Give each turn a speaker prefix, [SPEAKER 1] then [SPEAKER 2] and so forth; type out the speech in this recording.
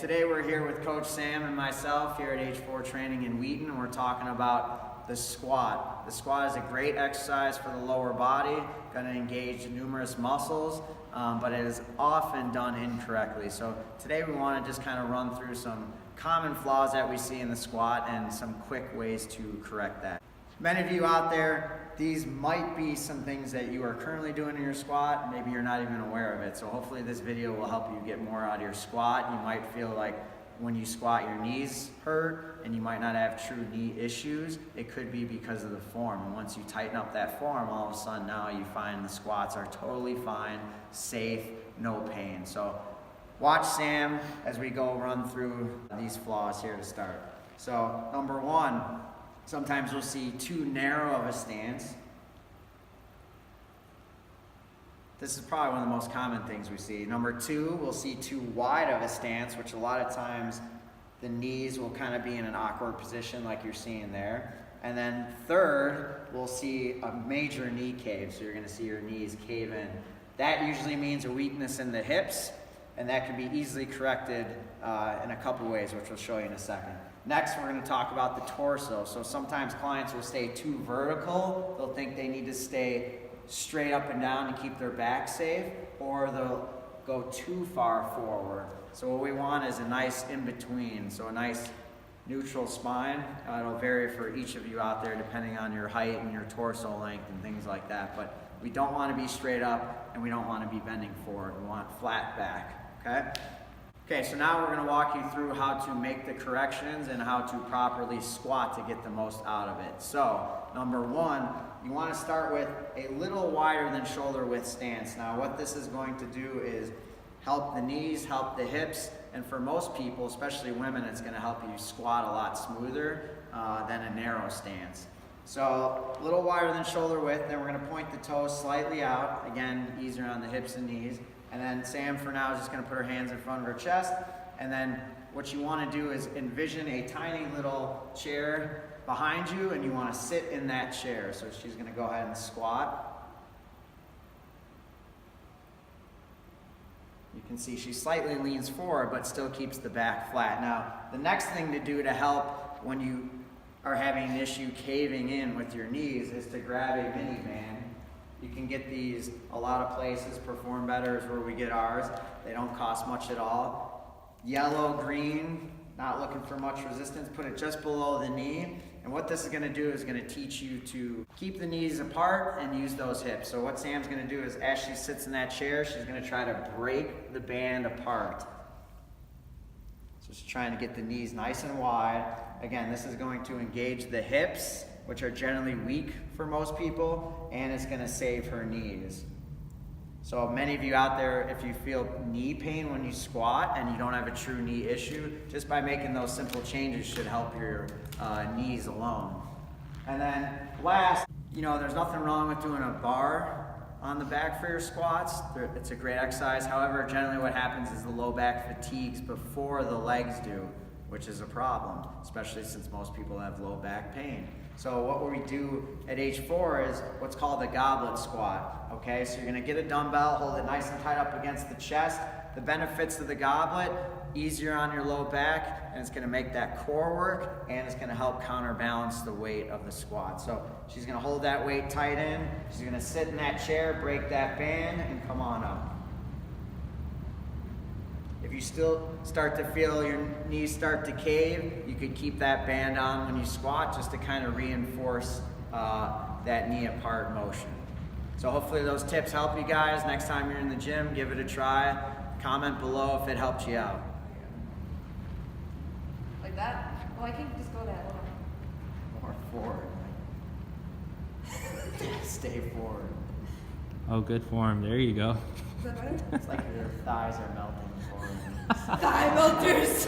[SPEAKER 1] today we're here with Coach Sam and myself here at H4 Training in Wheaton, and we're talking about the squat. The squat is a great exercise for the lower body, going to engage numerous muscles, but it is often done incorrectly. So today we want to just kind of run through some common flaws that we see in the squat and some quick ways to correct that. Many of you out there, these might be some things that you are currently doing in your squat. Maybe you're not even aware of it. So hopefully this video will help you get more out of your squat. You might feel like when you squat your knees hurt and you might not have true knee issues. It could be because of the form. And once you tighten up that form, all of a sudden now you find the squats are totally fine, safe, no pain. So watch Sam as we go run through these flaws here to start. So number one, sometimes we'll see too narrow of a stance. This is probably one of the most common things we see. Number two, we'll see too wide of a stance, which a lot of times the knees will kind of be in an awkward position like you're seeing there. And then third, we'll see a major knee cave. So you're gonna see your knees cave in. That usually means a weakness in the hips, and that can be easily corrected in a couple ways, which we'll show you in a second. Next, we're going to talk about the torso. So sometimes clients will stay too vertical. They'll think they need to stay straight up and down to keep their back safe, or they'll go too far forward. So what we want is a nice in-between, so a nice neutral spine. It'll vary for each of you out there depending on your height and your torso length and things like that. But we don't want to be straight up and we don't want to be bending forward. We want flat back, okay? Okay, so now we're going to walk you through how to make the corrections and how to properly squat to get the most out of it. So, number one, you want to start with a little wider than shoulder width stance. Now, what this is going to do is help the knees, help the hips, and for most people, especially women, it's going to help you squat a lot smoother than a narrow stance. So, a little wider than shoulder width, then we're going to point the toes slightly out. Again, easier on the hips and knees. And then Sam, for now, is just going to put her hands in front of her chest. And then what you want to do is envision a tiny little chair behind you, and you want to sit in that chair. So she's going to go ahead and squat. You can see she slightly leans forward, but still keeps the back flat. Now, the next thing to do to help when you are having an issue caving in with your knees is to grab a mini band. You can get these a lot of places. Perform Better is where we get ours. They don't cost much at all. Yellow, green, not looking for much resistance. Put it just below the knee. And what this is going to do is going to teach you to keep the knees apart and use those hips. So what Sam's going to do is as she sits in that chair, she's going to try to break the band apart. So she's trying to get the knees nice and wide. Again, this is going to engage the hips, which are generally weak for most people, and it's going to save her knees. So many of you out there, if you feel knee pain when you squat and you don't have a true knee issue, just by making those simple changes should help your knees alone. And then last, there's nothing wrong with doing a bar on the back for your squats. It's a great exercise. However, generally what happens is the low back fatigues before the legs do, which is a problem, especially since most people have low back pain. So what we do at H4 is what's called the goblet squat, okay? So you're gonna get a dumbbell, hold it nice and tight up against the chest. The benefits of the goblet, easier on your low back, and it's gonna make that core work, and it's gonna help counterbalance the weight of the squat. So she's gonna hold that weight tight in, she's gonna sit in that chair, break that band, and come on up. If you still start to feel your knees start to cave, you could keep that band on when you squat just to kind of reinforce that knee apart motion. So hopefully those tips help you guys. Next time you're in the gym, give it a try. Comment below if it helped you out.
[SPEAKER 2] Like that? Well, I can just go that way.
[SPEAKER 1] More forward. Stay forward.
[SPEAKER 3] Oh, good form. There you go.
[SPEAKER 2] Is that better?
[SPEAKER 1] It's like your thighs are melting forward.
[SPEAKER 2] Thigh melters!